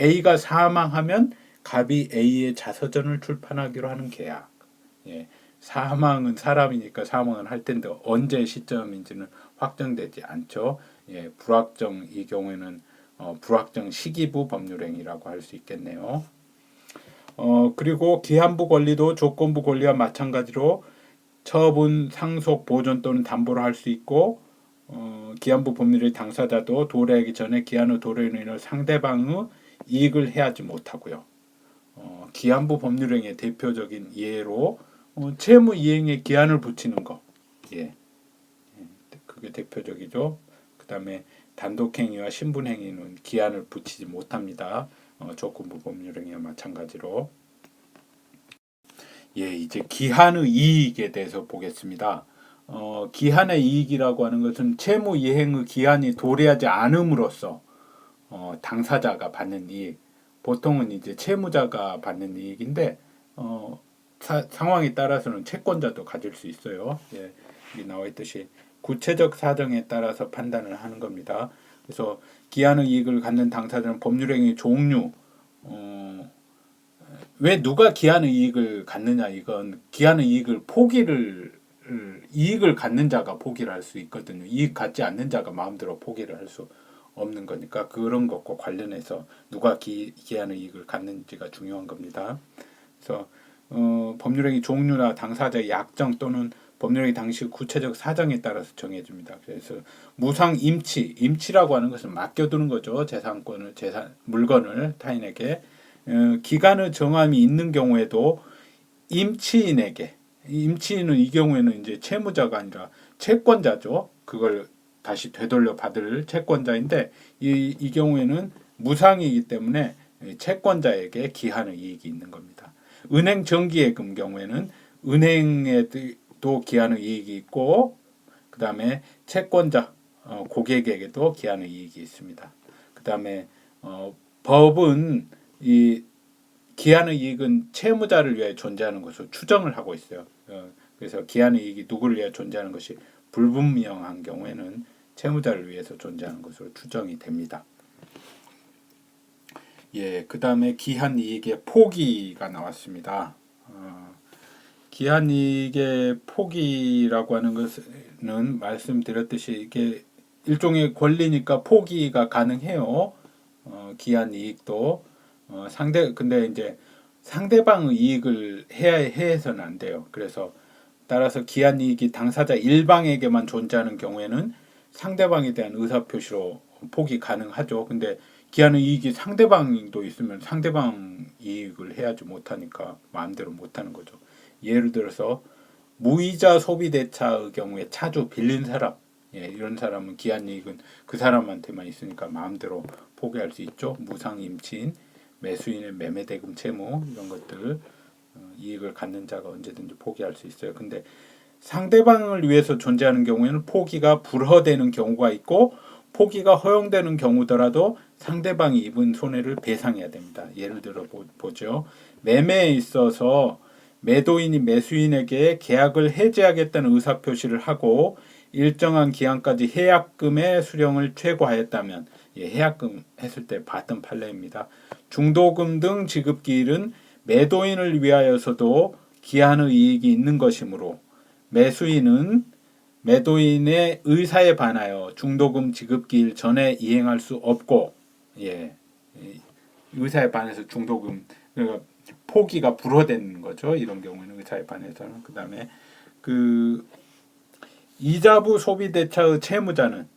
A가 사망하면 갑이 A의 자서전을 출판하기로 하는 계약. 예. 사망은 사람이니까 사망은 할 텐데 언제 시점인지는 확정되지 않죠. 예, 불확정 이 경우에는 불확정 시기부 법률행위라고 할 수 있겠네요. 그리고 기한부 권리도 조건부 권리와 마찬가지로 처분, 상속, 보존 또는 담보로 할 수 있고 기한부 법률의 당사자도 도래하기 전에 기한의 도래로 인해 상대방의 이익을 해하지 못하고요. 기한부 법률행위의 대표적인 예로 채무 이행에 기한을 붙이는 거, 예, 그게 대표적이죠. 그 다음에 단독행위와 신분행위는 기한을 붙이지 못합니다. 조건부 법률행위와 마찬가지로. 예, 이제 기한의 이익에 대해서 보겠습니다. 기한의 이익이라고 하는 것은 채무 이행의 기한이 도래하지 않음으로써 당사자가 받는 이익, 보통은 이제 채무자가 받는 이익인데 상황에 따라서는 채권자도 가질 수 있어요. 예, 여기 나와 있듯이 구체적 사정에 따라서 판단을 하는 겁니다. 그래서 기한의 이익을 갖는 당사자는 법률행위 종류, 왜 누가 기한의 이익을 갖느냐 이건 기한의 이익을 이익을 갖는 자가 포기를 할 수 있거든요. 이익 갖지 않는 자가 마음대로 포기를 할 수 없는 거니까 그런 것과 관련해서 누가 기한의 이익을 갖는지가 중요한 겁니다. 그래서 법률행위 종류나 당사자의 약정 또는 법률행위 당시 구체적 사정에 따라서 정해집니다. 그래서 무상 임치라고 하는 것은 맡겨두는 거죠. 물건을 타인에게 기간의 정함이 있는 경우에도 임치인에게 임치인은 이 경우에는 이제 채무자가 아니라 채권자죠. 그걸 다시 되돌려 받을 채권자인데 이 경우에는 무상이기 때문에 채권자에게 기한의 이익이 있는 겁니다. 은행 정기예금 경우에는 은행에도 기한의 이익이 있고 그 다음에 채권자 고객에게도 기한의 이익이 있습니다. 그 다음에 법은 이 기한의 이익은 채무자를 위해 존재하는 것으로 추정을 하고 있어요. 그래서 기한의 이익이 누구를 위해 존재하는 것이 불분명한 경우에는 채무자를 위해서 존재하는 것으로 추정이 됩니다. 예, 그 다음에 기한 이익의 포기가 나왔습니다. 기한 이익의 포기라고 하는 것은 말씀드렸듯이 이게 일종의 권리니까 포기가 가능해요. 기한 이익도 근데 이제 상대방의 이익을 해서는 안 돼요. 그래서 따라서 기한 이익이 당사자 일방에게만 존재하는 경우에는 상대방에 대한 의사 표시로 포기 가능하죠. 근데 기한 이익이 상대방도 있으면 상대방 이익을 해야지 못하니까 마음대로 못하는 거죠. 예를 들어서 무이자 소비대차의 경우에 차주 빌린 사람, 이런 사람은 기한 이익은 그 사람한테만 있으니까 마음대로 포기할 수 있죠. 무상임친, 매수인의 매매대금 채무 이런 것들 이익을 갖는 자가 언제든지 포기할 수 있어요. 근데 상대방을 위해서 존재하는 경우에는 포기가 불허되는 경우가 있고 포기가 허용되는 경우더라도 상대방이 입은 손해를 배상해야 됩니다. 예를 들어 보죠. 매매에 있어서 매도인이 매수인에게 계약을 해지하겠다는 의사표시를 하고 일정한 기한까지 해약금의 수령을 최고하였다면 해약금 했을 때 받던 판례입니다. 중도금 등 지급기일은 매도인을 위하여서도 기한의 이익이 있는 것이므로 매수인은 매도인의 의사에 반하여 중도금 지급기일 전에 이행할 수 없고 의사에 반해서 중도금 그러니까 포기가 불허되는 거죠. 이런 경우에는 의사에 반해서는. 그 다음에 이자부 소비대차의 채무자는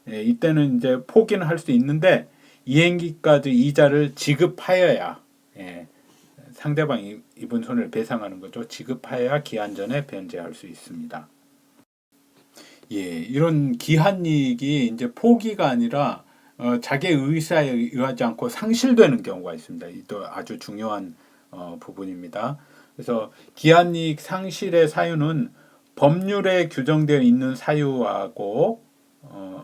이때는 이제 포기는 할 수 있는데 이행기까지 이자를 지급하여야 상대방이 입은 손해를 배상하는 거죠. 지급하여야 기한 전에 변제할 수 있습니다. 이런 기한 이익이 이제 포기가 아니라 자기의 의사에 의하지 않고 상실되는 경우가 있습니다. 이도 아주 중요한 부분입니다. 그래서 기한 이익 상실의 사유는 법률에 규정되어 있는 사유하고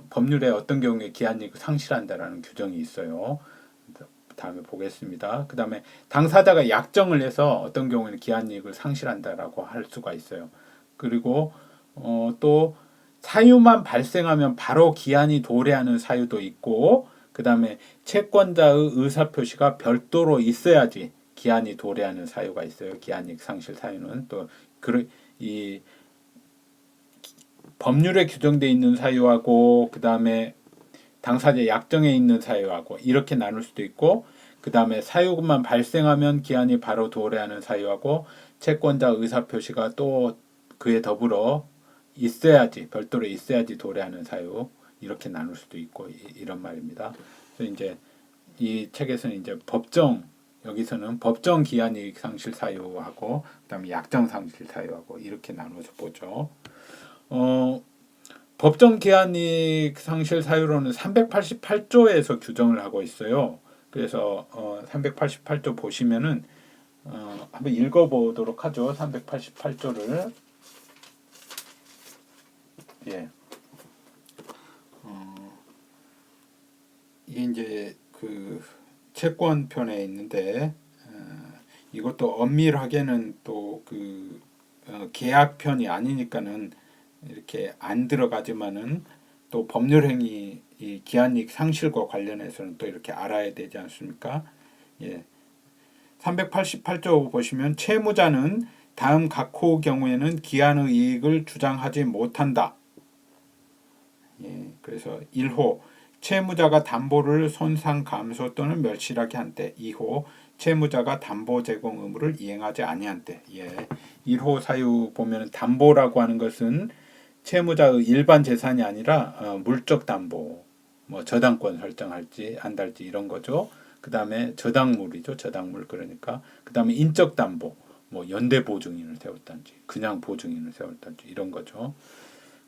법률에 어떤 경우에 기한 이익을 상실한다라는 규정이 있어요. 다음에 보겠습니다. 그 다음에 당사자가 약정을 해서 어떤 경우에는 기한 이익을 상실한다라고 할 수가 있어요. 그리고 또 사유만 발생하면 바로 기한이 도래하는 사유도 있고 그 다음에 채권자의 의사표시가 별도로 있어야지 기한이 도래하는 사유가 있어요. 기한이익 상실 사유는 또 이 법률에 규정되어 있는 사유하고 그 다음에 당사자 약정에 있는 사유하고 이렇게 나눌 수도 있고 그 다음에 사유만 발생하면 기한이 바로 도래하는 사유하고 채권자 의사표시가 또 그에 더불어 있어야지 별도로 있어야지 도래하는 사유 이렇게 나눌 수도 있고 이런 말입니다. 그래서 이제 이 책에서는 이제 여기서는 법정 기한이익 상실 사유하고 그다음에 약정 상실 사유하고 이렇게 나눠서 보죠. 법정 기한이익 상실 사유로는 388조에서 규정을 하고 있어요. 그래서 388조 보시면은 한번 읽어보도록 하죠. 388조를 이게 이제 그 채권편에 있는데 이것도 엄밀하게는 또 계약편이 아니니까는 이렇게 안 들어가지만은 또 법률행위 이 기한이익 상실과 관련해서는 또 이렇게 알아야 되지 않습니까? 388조 보시면 채무자는 다음 각호 경우에는 기한의 이익을 주장하지 못한다. 그래서 1호 채무자가 담보를 손상 감소 또는 멸실하게 한 때, 2호 채무자가 담보 제공 의무를 이행하지 아니한 때. 1호 사유 보면 담보라고 하는 것은 채무자의 일반 재산이 아니라 물적 담보, 뭐 저당권 설정할지 안달지 이런 거죠. 그 다음에 저당물이죠. 저당물 그러니까 그 다음에 인적 담보, 뭐 연대 보증인을 세웠든지 그냥 보증인을 세웠든지 이런 거죠.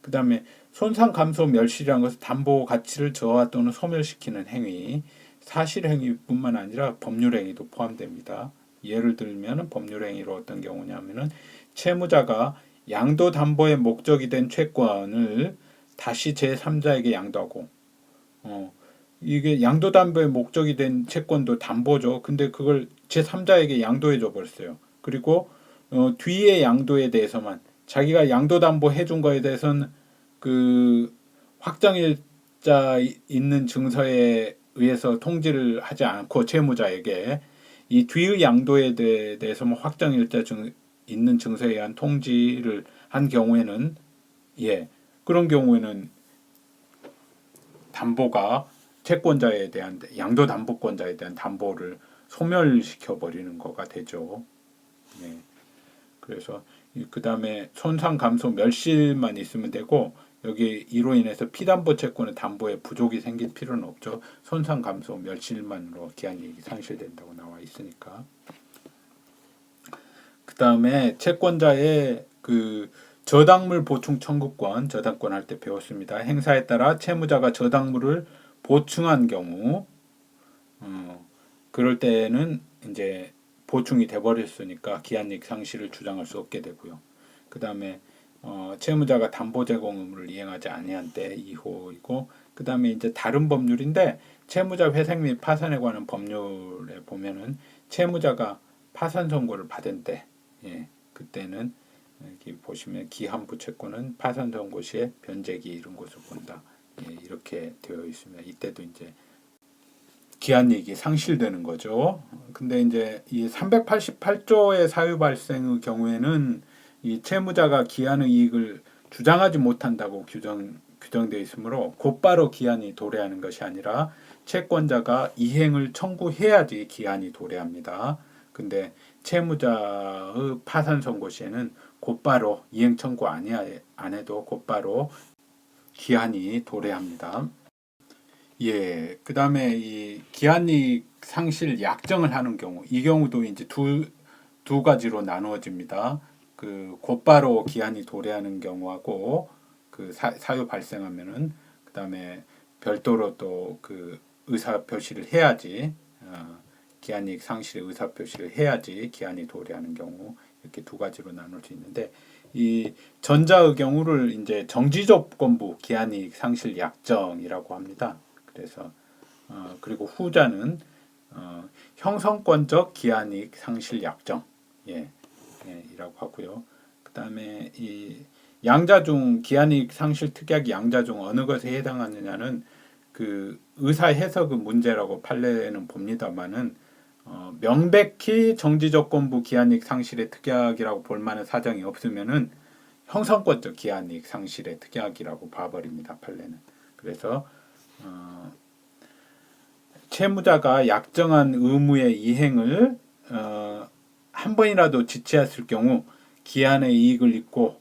그 다음에 손상 감소 멸실이라는 것은 담보 가치를 저하 또는 소멸시키는 행위, 사실행위뿐만 아니라 법률행위도 포함됩니다. 예를 들면 법률행위로 어떤 경우냐면은 채무자가 양도담보의 목적이 된 채권을 다시 제3자에게 양도하고 이게 양도담보의 목적이 된 채권도 담보죠. 근데 그걸 제3자에게 양도해 줘 버렸어요. 그리고 뒤에 양도에 대해서만 자기가 양도담보 해준 거에 대해서는 그 확정일자 있는 증서에 의해서 통지를 하지 않고 채무자에게 이 뒤의 양도에 대해서만 확정일자 있는 증서에 의한 통지를 한 경우에는 그런 경우에는 담보가 채권자에 대한 양도담보권자에 대한 담보를 소멸시켜 버리는 거가 되죠. 네. 그래서 그 다음에 손상 감소 멸실만 있으면 되고 여기 이로 인해서 피담보 채권의 담보에 부족이 생길 필요는 없죠. 손상 감소 멸실만으로 기한이익이 상실된다고 나와 있으니까. 그 다음에 채권자의 그 저당물 보충 청구권, 저당권 할 때 배웠습니다. 행사에 따라 채무자가 저당물을 보충한 경우, 그럴 때는 이제 보충이 돼버렸으니까 기한이익 상실을 주장할 수 없게 되고요. 그 다음에 채무자가 담보 제공 의무를 이행하지 아니한 때 2호이고, 그 다음에 이제 다른 법률인데 채무자 회생 및 파산에 관한 법률에 보면은 채무자가 파산 선고를 받은 때, 그때는 여기 보시면 기한부 채권은 파산 선고 시에 변제기 이런 것을 본다. 이렇게 되어 있습니다. 이때도 이제 기한이익이 상실되는 거죠. 근데 이제 이 388조의 사유 발생의 경우에는 이 채무자가 기한의 이익을 주장하지 못한다고 규정되어 있으므로 곧바로 기한이 도래하는 것이 아니라 채권자가 이행을 청구해야지 기한이 도래합니다. 근데 채무자의 파산 선고 시에는 곧바로 이행 청구 안 해도 곧바로 기한이 도래합니다. 그 다음에 이 기한이익 상실 약정을 하는 경우, 이 경우도 이제 두 가지로 나누어집니다. 그 곧바로 기한이 도래하는 경우하고 그 사유 발생하면은 그 다음에 별도로 또 그 의사 표시를 해야지 기한이익 상실의 의사 표시를 해야지 기한이 도래하는 경우 이렇게 두 가지로 나눌 수 있는데 이 전자의 경우를 이제 정지조건부 기한이익 상실 약정이라고 합니다. 그래서 그리고 후자는 형성권적 기한이익 상실 약정 이라고 하고요. 그다음에 이 양자 중 기한이익 상실 특약이 양자 중 어느 것에 해당하느냐는 그 의사 해석의 문제라고 판례는 봅니다만은 명백히 정지조건부 기한이익 상실의 특약이라고 볼 만한 사정이 없으면은 형성권적 기한이익 상실의 특약이라고 봐버립니다. 판례는. 그래서 채무자가 약정한 의무의 이행을 한 번이라도 지체했을 경우 기한의 이익을 잇고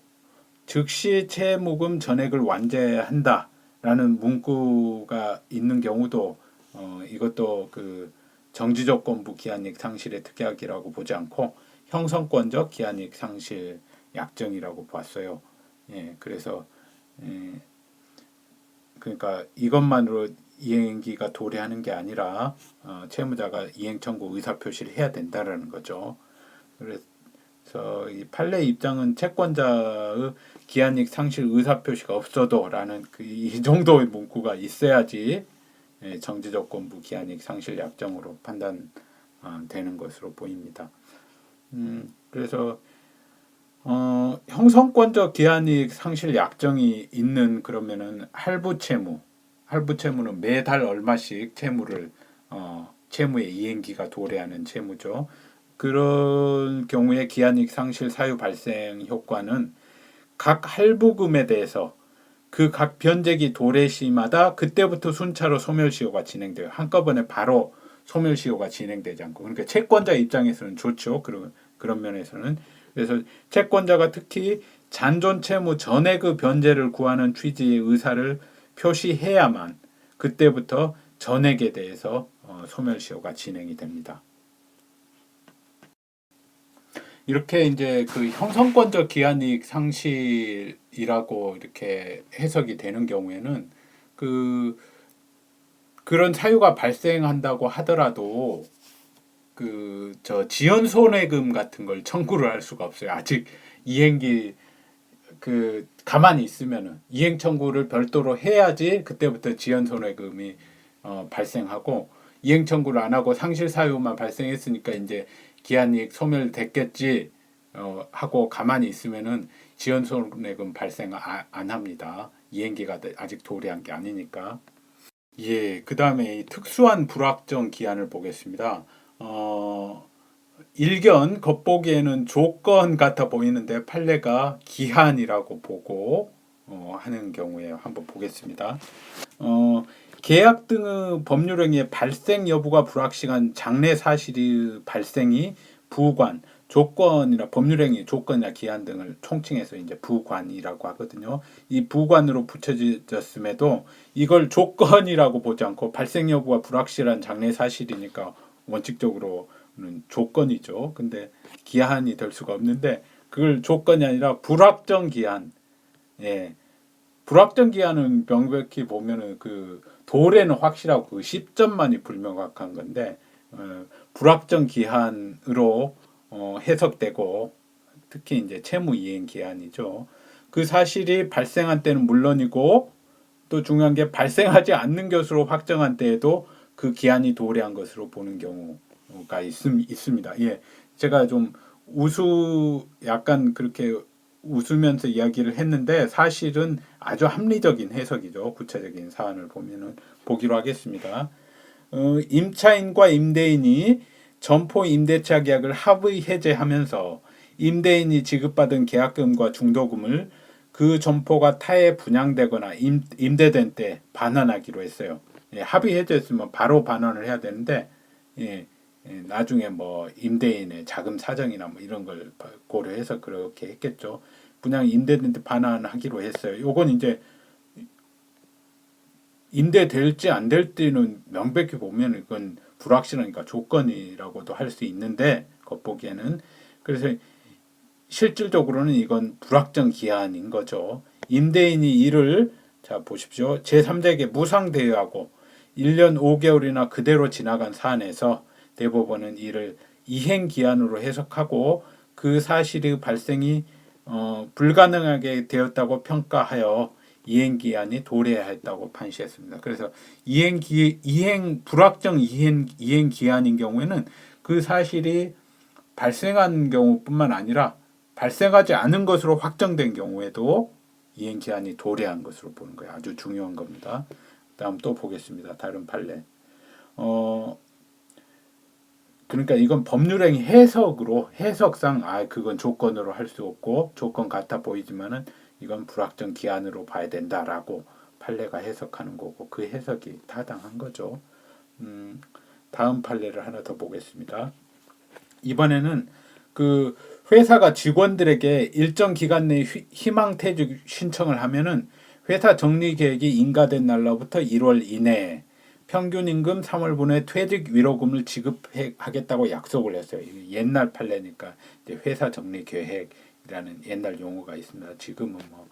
즉시 채무금 전액을 완제한다라는 문구가 있는 경우도 이것도 그 정지조건부 기한이익 상실의 특약이라고 보지 않고 형성권적 기한이익 상실 약정이라고 봤어요. 그래서 그러니까 이것만으로 이행기가 도래하는 게 아니라 채무자가 이행 청구 의사 표시를 해야 된다라는 거죠. 그래서 이 판례 입장은 채권자의 기한이익 상실 의사 표시가 없어도라는 이 정도의 문구가 있어야지 정지조건부 기한이익 상실 약정으로 판단되는 것으로 보입니다. 그래서 형성권적 기한이익 상실 약정이 있는 그러면은 할부채무는 매달 얼마씩 채무의 이행기가 도래하는 채무죠. 그런 경우에 기한이익 상실 사유 발생 효과는 각 할부금에 대해서 그 각 변제기 도래시마다 그때부터 순차로 소멸시효가 진행돼요. 한꺼번에 바로 소멸시효가 진행되지 않고. 그러니까 채권자 입장에서는 좋죠. 그런 면에서는. 그래서 채권자가 특히 잔존 채무 전액의 변제를 구하는 취지의 의사를 표시해야만 그때부터 전액에 대해서 소멸시효가 진행이 됩니다. 이렇게 이제 그 형성권적 기한이익 상실이라고 이렇게 해석이 되는 경우에는 그런 사유가 발생한다고 하더라도 저 지연 손해금 같은 걸 청구를 할 수가 없어요. 아직 이행기 가만히 있으면은 이행 청구를 별도로 해야지 그때부터 지연 손해금이 발생하고 이행 청구를 안 하고 상실 사유만 발생했으니까 이제 기한이익 소멸됐겠지 하고 가만히 있으면은 지연 손해금 발생 안 합니다. 이행기가 아직 도래한 게 아니니까. 예, 그 다음에 이 특수한 불확정 기한을 보겠습니다. 일견 겉보기에는 조건 같아 보이는데 판례가 기한이라고 보고 하는 경우에 한번 보겠습니다. 계약 등의 법률행위의 발생 여부가 불확실한 장래 사실의 발생이 부관, 조건이나 법률행위, 조건이나 기한 등을 총칭해서 이제 부관이라고 하거든요. 이 부관으로 붙여졌음에도 이걸 조건이라고 보지 않고 발생 여부가 불확실한 장래 사실이니까 원칙적으로는 조건이죠. 근데 기한이 될 수가 없는데 그걸 조건이 아니라 불확정 기한. 예. 불확정 기한은 명백히 보면은 그 도래는 확실하고 그 시점만이 불명확한 건데 불확정 기한으로 해석되고 특히 이제 채무 이행 기한이죠. 그 사실이 발생한 때는 물론이고 또 중요한 게 발생하지 않는 것으로 확정한 때에도 그 기한이 도래한 것으로 보는 경우가 있습니다. 예, 제가 좀 약간 그렇게 웃으면서 이야기를 했는데 사실은 아주 합리적인 해석이죠. 구체적인 사안을 보기로 하겠습니다. 임차인과 임대인이 점포 임대차 계약을 합의 해제하면서 임대인이 지급받은 계약금과 중도금을 그 점포가 타에 분양되거나 임대된 때 반환하기로 했어요. 예, 합의 해제했으면 바로 반환을 해야 되는데 나중에 뭐 임대인의 자금 사정이나 뭐 이런 걸 고려해서 그렇게 했겠죠. 분양 임대된 때 반환하기로 했어요. 요건 이제 임대될지 안 될지는 명백히 보면 이건 불확실하니까 조건이라고도 할 수 있는데 겉보기에는 그래서 실질적으로는 이건 불확정 기한인 거죠. 임대인이 이를 자 보십시오. 제3자에게 무상대여하고 1년 5개월이나 그대로 지나간 사안에서 대법원은 이를 이행기한으로 해석하고 그 사실의 발생이 불가능하게 되었다고 평가하여 이행기한이 도래했다고 판시했습니다. 그래서 불확정 이행기한인 경우에는 그 사실이 발생한 경우뿐만 아니라 발생하지 않은 것으로 확정된 경우에도 이행기한이 도래한 것으로 보는 거예요. 아주 중요한 겁니다. 다음 또 보겠습니다. 다른 판례. 그러니까 이건 법률행위 해석상 그건 조건으로 할 수 없고 조건 같아 보이지만은 이건 불확정 기한으로 봐야 된다라고 판례가 해석하는 거고 그 해석이 타당한 거죠. 다음 판례를 하나 더 보겠습니다. 이번에는 그 회사가 직원들에게 일정 기간 내에 희망퇴직 신청을 하면은 회사 정리 계획이 인가된 날로부터 1월 이내에 평균 임금 3월분의 퇴직 위로금을 지급하겠다고 약속을 했어요. 옛날 판례니까 이제 회사 정리 계획이라는 옛날 용어가 있습니다. 지금은 뭐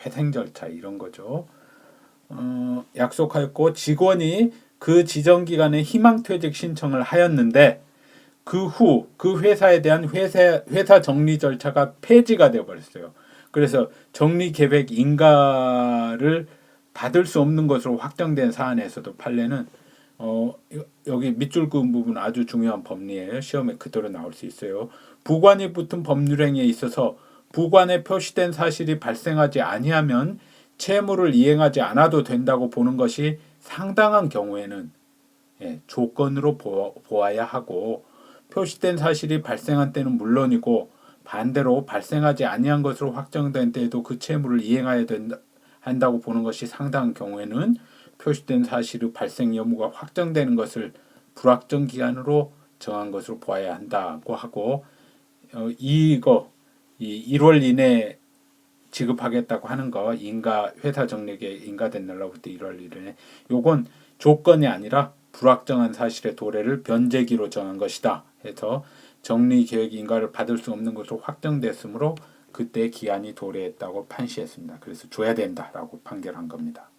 회생 절차 이런 거죠. 약속하였고 직원이 그 지정 기간에 희망퇴직 신청을 하였는데 그 후 그 회사에 대한 회사 정리 절차가 폐지가 되어 버렸어요. 그래서 정리 계획 인가를 받을 수 없는 것으로 확정된 사안에서도 판례는 여기 밑줄 그은 부분 아주 중요한 법리예요. 시험에 그대로 나올 수 있어요. 부관이 붙은 법률행위에 있어서 부관에 표시된 사실이 발생하지 아니하면 채무를 이행하지 않아도 된다고 보는 것이 상당한 경우에는 조건으로 보아야 하고 표시된 사실이 발생한 때는 물론이고 반대로 발생하지 아니한 것으로 확정된 때에도 그 채무를 이행해야 한다고 보는 것이 상당한 경우에는 표시된 사실의 발생 여부가 확정되는 것을 불확정 기간으로 정한 것으로 보아야 한다고 하고 이 1월 이내에 지급하겠다고 하는 거 회사 정리계 인가된 날로부터 1월 이내에 요건 조건이 아니라 불확정한 사실의 도래를 변제기로 정한 것이다 해서 정리 계획 인가를 받을 수 없는 것으로 확정됐으므로 그때 기한이 도래했다고 판시했습니다. 그래서 줘야 된다라고 판결한 겁니다.